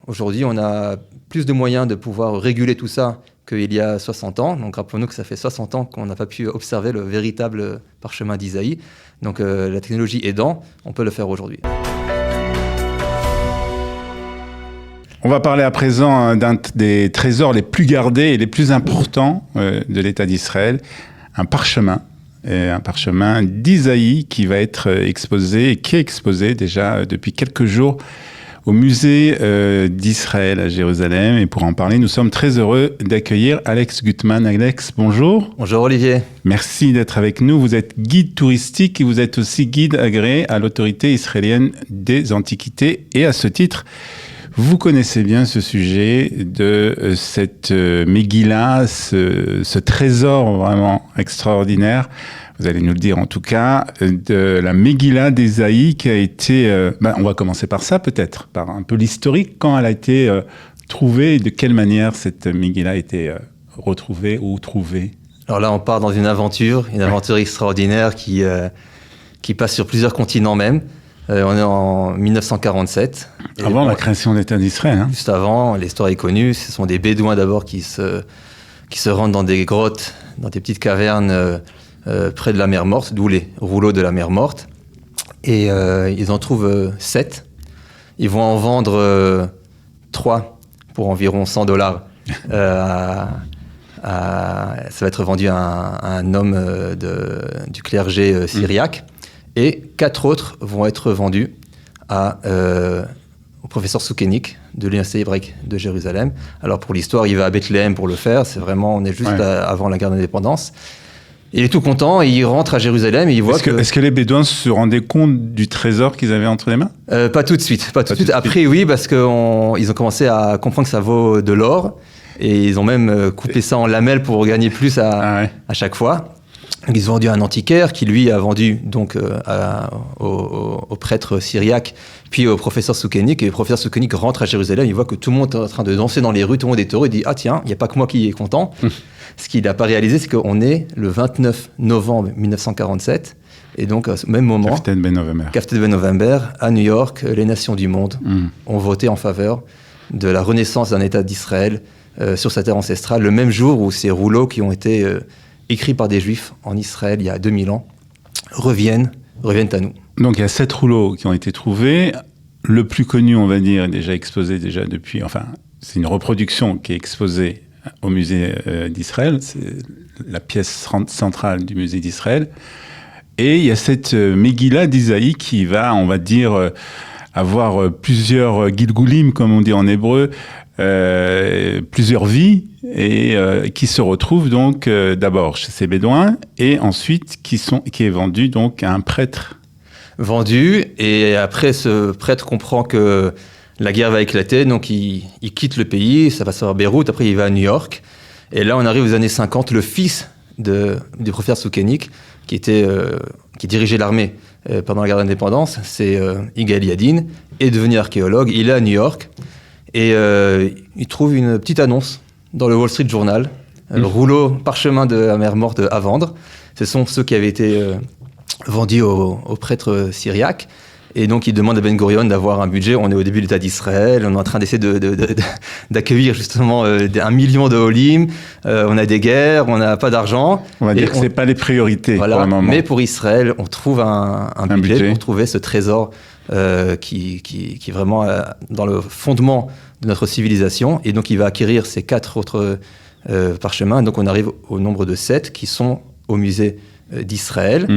Aujourd'hui, on a plus de moyens de pouvoir réguler tout ça qu'il y a 60 ans. Donc rappelons-nous que ça fait 60 ans qu'on n'a pas pu observer le véritable parchemin d'Isaïe. Donc la technologie aidant, on peut le faire aujourd'hui. On va parler à présent d'un des trésors les plus gardés et les plus importants de l'État d'Israël, un parchemin d'Isaïe qui va être exposé et qui est exposé déjà depuis quelques jours au musée d'Israël à Jérusalem. Et pour en parler, nous sommes très heureux d'accueillir Alex Gutman. Alex, bonjour. Bonjour Olivier. Merci d'être avec nous. Vous êtes guide touristique et vous êtes aussi guide agréé à l'autorité israélienne des antiquités. Et à ce titre, vous connaissez bien ce sujet de cette Megillah, ce trésor vraiment extraordinaire, vous allez nous le dire en tout cas, de la Megillah d'Ésaïe qui a été... on va commencer par ça peut-être, par un peu l'historique, quand elle a été trouvée et de quelle manière cette Megillah a été retrouvée ou trouvée. Alors là, on part dans une aventure extraordinaire qui passe sur plusieurs continents même. On est en 1947. Avant la création de l'État d'Israël. Hein. Juste avant, l'histoire est connue. Ce sont des Bédouins d'abord qui se rendent dans des grottes, dans des petites cavernes près de la mer Morte, d'où les rouleaux de la mer Morte. Et ils en trouvent 7. Ils vont en vendre 3 pour environ $100. Ça va être vendu à un homme du clergé syriaque. Et 4 autres vont être vendus au professeur Soukenik de l'Université hébraïque de Jérusalem. Alors pour l'histoire, il va à Bethléem pour le faire. On est juste avant la guerre d'indépendance. Il est tout content et il rentre à Jérusalem et il voit Est-ce que les Bédouins se rendaient compte du trésor qu'ils avaient entre les mains ? Pas tout de suite. Après, oui, parce qu'ils ont commencé à comprendre que ça vaut de l'or. Et ils ont même coupé ça en lamelles pour gagner plus à chaque fois. Ils ont vendu à un antiquaire qui, lui, a vendu donc au prêtre syriaque, puis au professeur Soukenik. Et le professeur Soukenik rentre à Jérusalem, il voit que tout le monde est en train de danser dans les rues, tout le monde est heureux. Il dit « Ah tiens, il n'y a pas que moi qui est content ». Ce qu'il n'a pas réalisé, c'est qu'on est le 29 novembre 1947. Et donc, à ce même moment, Kaftet Ben November, à New York, les nations du monde ont voté en faveur de la renaissance d'un État d'Israël sur sa terre ancestrale, le même jour où ces rouleaux qui ont été... écrits par des Juifs en Israël il y a 2000 ans, reviennent à nous. Donc il y a 7 rouleaux qui ont été trouvés. Le plus connu, on va dire, est déjà exposé depuis... Enfin, c'est une reproduction qui est exposée au musée d'Israël. C'est la pièce centrale du musée d'Israël. Et il y a cette Megillah d'Isaïe qui va, on va dire, avoir plusieurs Gilgulim, comme on dit en hébreu, plusieurs vies, et qui se retrouvent donc d'abord chez ces Bédouins, et ensuite qui est vendu donc à un prêtre. Vendu, et après ce prêtre comprend que la guerre va éclater, donc il quitte le pays, ça va se faire à Beyrouth, après il va à New York, et là on arrive aux années 50, le fils du professeur Soukenik, qui dirigeait l'armée pendant la guerre d'indépendance, c'est Yigal Yadin, est devenu archéologue, il est à New York, et il trouve une petite annonce dans le Wall Street Journal, le rouleau parchemin de la mer Morte à vendre. Ce sont ceux qui avaient été vendus au prêtre syriaque. Et donc, il demande à Ben Gurion d'avoir un budget. On est au début de l'État d'Israël. On est en train d'essayer d'accueillir justement 1 million de Olim. On a des guerres, on n'a pas d'argent. On va dire que ce n'est pas les priorités pour le moment. Mais pour Israël, on trouve un budget pour trouver ce trésor qui est vraiment dans le fondement de notre civilisation. Et donc, il va acquérir ces 4 autres parchemins. Donc, on arrive au nombre de 7 qui sont au musée d'Israël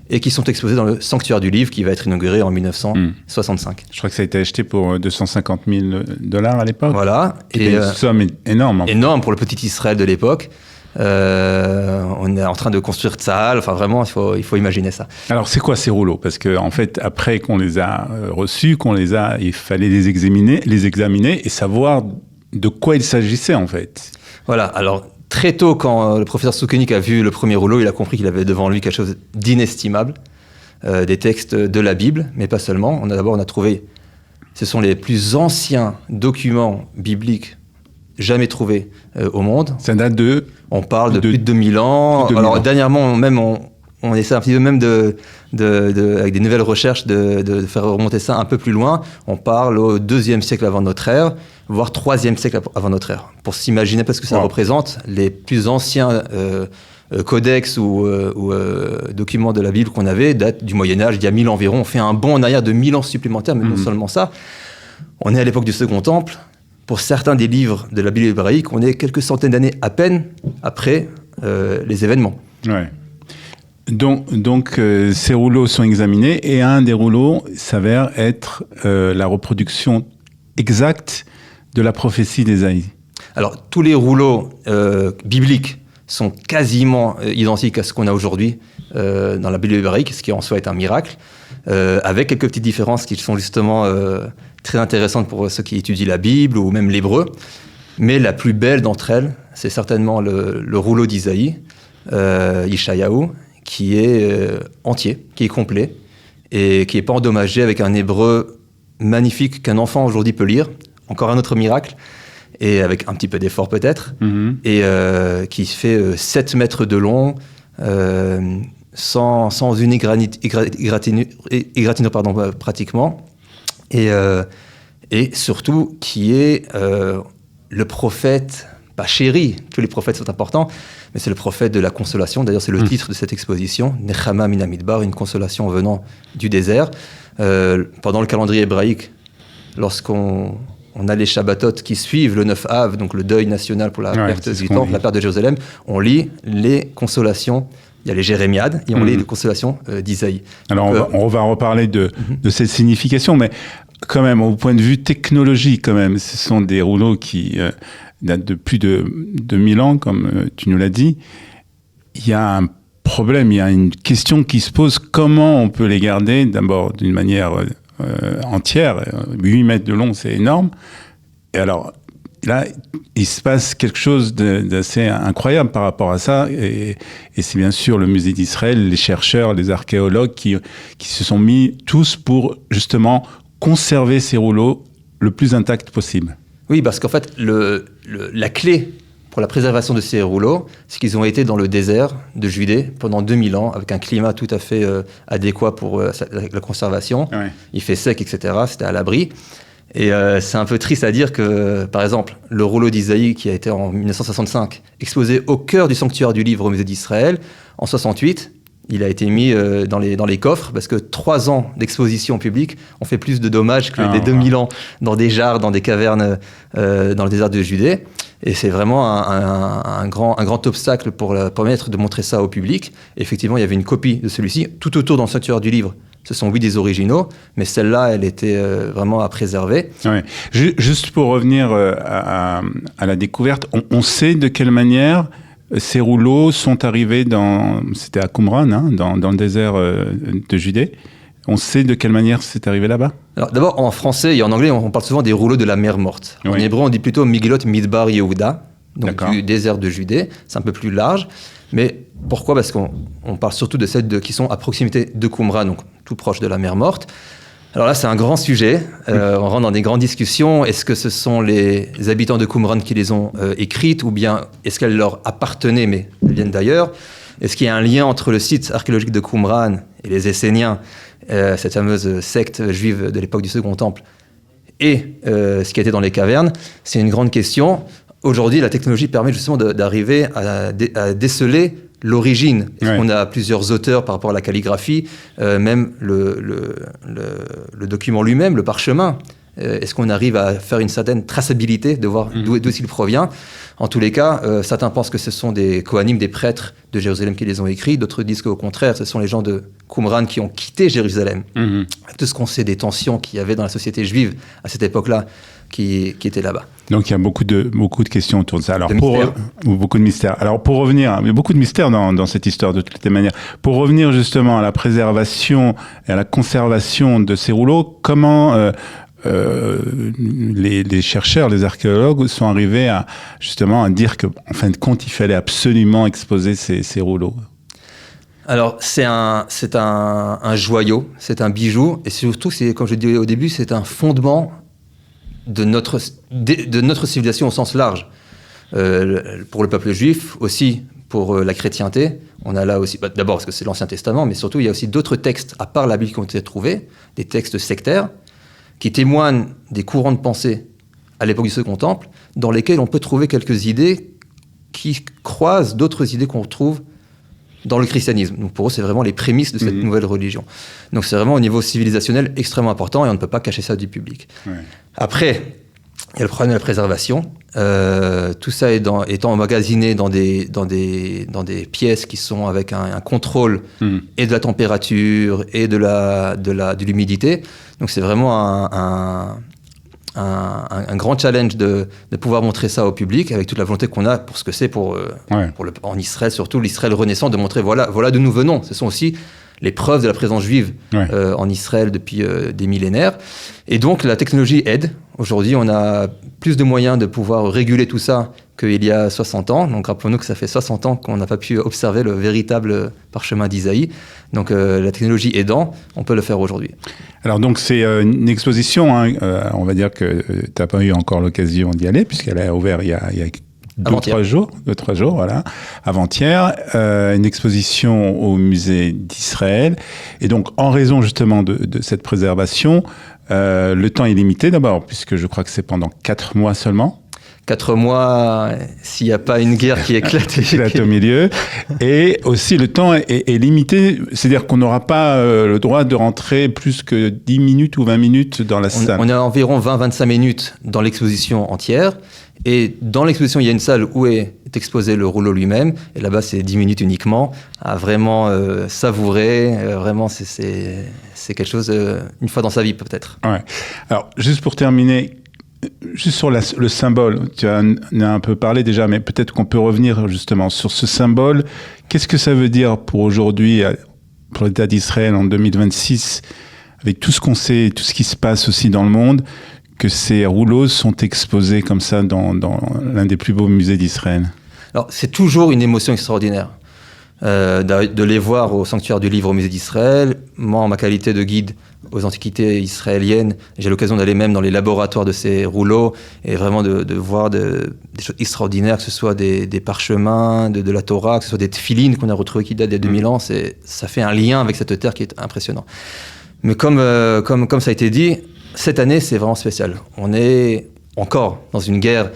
et qui sont exposés dans le sanctuaire du livre qui va être inauguré en 1965. Je crois que ça a été acheté pour $250 000 à l'époque. Voilà. Et une somme énorme. Énorme pour le petit Israël de l'époque. On est en train de construire Tzahal, enfin vraiment, il faut imaginer ça. Alors c'est quoi ces rouleaux ? Parce que en fait, après qu'on les a reçus, il fallait les examiner et savoir de quoi il s'agissait en fait. Voilà, alors très tôt, quand le professeur Soukenik a vu le premier rouleau, il a compris qu'il avait devant lui quelque chose d'inestimable, des textes de la Bible, mais pas seulement. On a trouvé, ce sont les plus anciens documents bibliques jamais trouvés au monde. Ça date de... On parle de plus de 2000 ans. Dernièrement, même on essaie un petit peu même avec des nouvelles recherches de faire remonter ça un peu plus loin. On parle au 2e siècle avant notre ère, voire 3e siècle avant notre ère. Pour s'imaginer parce que ça représente les plus anciens codex ou documents de la Bible qu'on avait, datent du Moyen-Âge, d'il y a 1000 ans environ. On fait un bond en arrière de 1000 ans supplémentaires, mais non seulement ça. On est à l'époque du Second Temple. Pour certains des livres de la Bible hébraïque, on est quelques centaines d'années à peine après les événements. Ouais. Donc ces rouleaux sont examinés et un des rouleaux s'avère être la reproduction exacte de la prophétie d'Ésaïe. Alors, tous les rouleaux bibliques sont quasiment identiques à ce qu'on a aujourd'hui dans la Bible hébraïque, ce qui en soi est un miracle, avec quelques petites différences qui sont justement très intéressantes pour ceux qui étudient la Bible ou même l'hébreu. Mais la plus belle d'entre elles, c'est certainement le rouleau d'Isaïe, Yeshayahu, qui est entier, qui est complet et qui n'est pas endommagé avec un hébreu magnifique qu'un enfant aujourd'hui peut lire. Encore un autre miracle, et avec un petit peu d'effort peut-être, et qui fait 7 mètres de long, sans une égratignure pratiquement, et surtout qui est le prophète, pas chéri, tous les prophètes sont importants, mais c'est le prophète de la consolation. D'ailleurs, c'est le titre de cette exposition, Nechama min Hamidbar, une consolation venant du désert. Pendant le calendrier hébraïque, lorsqu'on a les Shabbatot qui suivent le 9 Av, donc le deuil national pour la perte du temple, la perte de Jérusalem, on lit les consolations. Il y a les Jérémiades et on lit les consolations d'Isaïe. Alors donc, on va reparler de cette signification, mais quand même, au point de vue technologique, quand même, ce sont des rouleaux qui datent de plus de 1000 ans, comme tu nous l'as dit. Il y a un problème, il y a une question qui se pose, comment on peut les garder, d'abord d'une manière entière, 8 mètres de long, c'est énorme. Et alors, là, il se passe quelque chose d'assez incroyable par rapport à ça, et c'est bien sûr le musée d'Israël, les chercheurs, les archéologues qui se sont mis tous pour justement conserver ces rouleaux le plus intact possible. Oui, parce qu'en fait, la clé pour la préservation de ces rouleaux, c'est qu'ils ont été dans le désert de Judée pendant 2000 ans, avec un climat tout à fait adéquat pour la conservation. Ouais. Il fait sec, etc. C'était à l'abri. Et c'est un peu triste à dire que, par exemple, le rouleau d'Isaïe, qui a été en 1965 exposé au cœur du sanctuaire du livre au musée d'Israël, en 68, il a été mis dans les coffres, parce que 3 ans d'exposition publique ont fait plus de dommages que les 2000 ans dans des jarres, dans des cavernes dans le désert de Judée. Et c'est vraiment un grand obstacle pour permettre de montrer ça au public. Et effectivement, il y avait une copie de celui-ci tout autour dans le sanctuaire du livre. Ce sont 8 des originaux, mais celle-là, elle était vraiment à préserver. Ouais. Juste pour revenir à la découverte, on sait de quelle manière ces rouleaux sont arrivés c'était à Qumran, hein, dans le désert de Judée. On sait de quelle manière c'est arrivé là-bas ? Alors d'abord, en français et en anglais, on parle souvent des rouleaux de la mer morte. Oui. En hébreu, on dit plutôt Migilot Midbar Yehuda, donc du désert de Judée. C'est un peu plus large. Mais pourquoi ? Parce qu'on parle surtout de celles qui sont à proximité de Qumran, donc tout proche de la mer morte. Alors là, c'est un grand sujet. On rentre dans des grandes discussions. Est-ce que ce sont les habitants de Qumran qui les ont écrites, ou bien est-ce qu'elles leur appartenaient, mais elles viennent d'ailleurs ? Est-ce qu'il y a un lien entre le site archéologique de Qumran et les Esséniens, cette fameuse secte juive de l'époque du Second Temple, et ce qui était dans les cavernes ? C'est une grande question. Aujourd'hui, la technologie permet justement d'arriver à déceler l'origine. Est-ce qu'on a plusieurs auteurs par rapport à la calligraphie, même le document lui-même, le parchemin. Est-ce qu'on arrive à faire une certaine traçabilité, de voir d'où il provient ? En tous les cas, certains pensent que ce sont des Kohanim, des prêtres de Jérusalem qui les ont écrits. D'autres disent qu'au contraire, ce sont les gens de Qumran qui ont quitté Jérusalem. Tout ce qu'on sait des tensions qu'il y avait dans la société juive à cette époque-là, qui étaient là-bas. Donc il y a beaucoup de questions autour de ça. Alors, beaucoup de mystères. Alors pour revenir, il y a beaucoup de mystères dans cette histoire de toutes les manières. Pour revenir justement à la préservation et à la conservation de ces rouleaux, comment les chercheurs, les archéologues sont arrivés à dire qu'en fin de compte, il fallait absolument exposer ces rouleaux. Alors, c'est un joyau, c'est un bijou, et surtout, comme je disais au début, c'est un fondement de notre civilisation au sens large. Pour le peuple juif, aussi pour la chrétienté. On a là aussi, d'abord parce que c'est l'Ancien Testament, mais surtout il y a aussi d'autres textes, à part la Bible, qui ont été trouvés, des textes sectaires, qui témoignent des courants de pensée à l'époque du Second Temple, dans lesquels on peut trouver quelques idées qui croisent d'autres idées qu'on retrouve dans le christianisme. Donc pour eux, c'est vraiment les prémices de cette nouvelle religion. Donc c'est vraiment au niveau civilisationnel extrêmement important et on ne peut pas cacher ça du public. Ouais. Après, il y a le problème de la préservation. Tout ça étant emmagasiné dans des pièces qui sont avec un contrôle et de la température et de l'humidité. Donc c'est vraiment un grand challenge de pouvoir montrer ça au public avec toute la volonté qu'on a pour ce que c'est en Israël, surtout l'Israël renaissant, de montrer voilà d'où nous venons. Ce sont aussi les preuves de la présence juive en Israël depuis des millénaires. Et donc la technologie aide. Aujourd'hui, on a plus de moyens de pouvoir réguler tout ça qu'il y a 60 ans. Donc rappelons-nous que ça fait 60 ans qu'on n'a pas pu observer le véritable parchemin d'Isaïe. Donc la technologie aidant, on peut le faire aujourd'hui. Alors donc c'est une exposition, hein, on va dire que tu n'as pas eu encore l'occasion d'y aller puisqu'elle a ouvert il y a 2-3 jours, voilà, avant-hier, une exposition au musée d'Israël. Et donc, en raison justement de cette préservation, le temps est limité d'abord, puisque je crois que c'est pendant 4 mois seulement. 4 mois, s'il n'y a pas une guerre qui éclate. Éclate au milieu. Et aussi, le temps est limité, c'est-à-dire qu'on n'aura pas le droit de rentrer plus que 10 minutes ou 20 minutes dans la salle. On a environ 20-25 minutes dans l'exposition entière. Et dans l'exposition, il y a une salle où est exposé le rouleau lui-même. Et là-bas, c'est 10 minutes uniquement à vraiment savourer. Vraiment, c'est quelque chose, une fois dans sa vie peut-être. Ouais. Alors, juste pour terminer, juste sur le symbole, tu en as un peu parlé déjà, mais peut-être qu'on peut revenir justement sur ce symbole. Qu'est-ce que ça veut dire pour aujourd'hui, pour l'État d'Israël en 2026, avec tout ce qu'on sait, tout ce qui se passe aussi dans le monde, que ces rouleaux sont exposés comme ça dans l'un des plus beaux musées d'Israël? Alors, c'est toujours une émotion extraordinaire de les voir au Sanctuaire du Livre au musée d'Israël. Moi, en ma qualité de guide aux antiquités israéliennes, j'ai l'occasion d'aller même dans les laboratoires de ces rouleaux et vraiment de voir des choses extraordinaires, que ce soit des parchemins, de la Torah, que ce soit des tefilines qu'on a retrouvés qui datent d'il y a 2000 ans. Ça fait un lien avec cette terre qui est impressionnant. Mais comme ça a été dit, cette année, c'est vraiment spécial. On est encore dans une guerre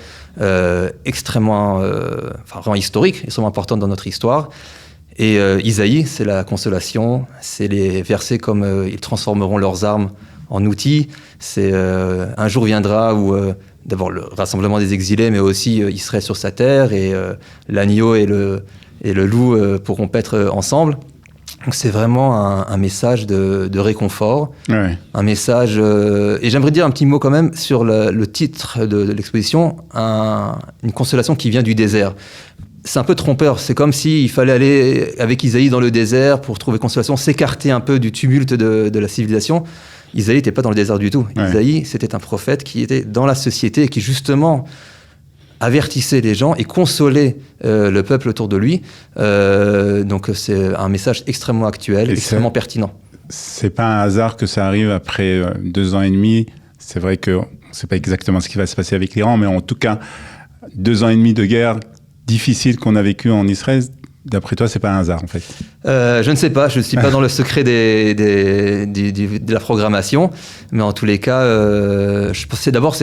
extrêmement historique, extrêmement importante dans notre histoire. Et Isaïe, c'est la consolation, c'est les versets comme ils transformeront leurs armes en outils. C'est un jour viendra où d'abord le rassemblement des exilés, mais aussi Israël sur sa terre et l'agneau et le loup pourront paître ensemble. Donc c'est vraiment un message de réconfort, un message... et j'aimerais dire un petit mot quand même sur le titre de l'exposition, une consolation qui vient du désert. C'est un peu trompeur, c'est comme s'il fallait aller avec Isaïe dans le désert pour trouver consolation, s'écarter un peu du tumulte de la civilisation. Isaïe n'était pas dans le désert du tout. Isaïe, c'était un prophète qui était dans la société et qui justement avertissait les gens et consolait le peuple autour de lui. Donc c'est un message extrêmement actuel, extrêmement pertinent. C'est pas un hasard que ça arrive après 2 ans et demi. C'est vrai que on ne sait pas exactement ce qui va se passer avec l'Iran, mais en tout cas, 2 ans et demi de guerre difficile qu'on a vécu en Israël. D'après toi, c'est pas un hasard, en fait? Je ne sais pas, je ne suis pas dans le secret de la programmation, mais en tous les cas, je pensais d'abord,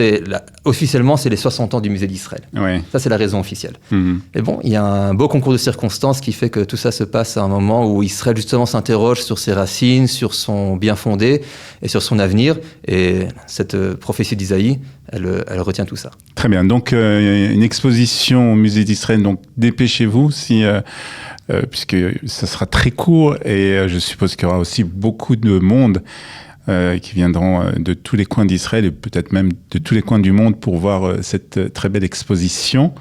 officiellement, c'est les 60 ans du musée d'Israël. Ouais. Ça, c'est la raison officielle. Et bon, il y a un beau concours de circonstances qui fait que tout ça se passe à un moment où Israël, justement, s'interroge sur ses racines, sur son bien fondé et sur son avenir. Et cette prophétie d'Isaïe, elle retient tout ça. Très bien. Donc, une exposition au musée d'Israël. Donc, dépêchez-vous puisque ça sera très court et je suppose qu'il y aura aussi beaucoup de monde qui viendront de tous les coins d'Israël et peut-être même de tous les coins du monde pour voir cette très belle exposition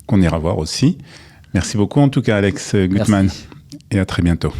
qu'on ira voir aussi. Merci beaucoup en tout cas, Alex Gutmann. Merci. Et à très bientôt.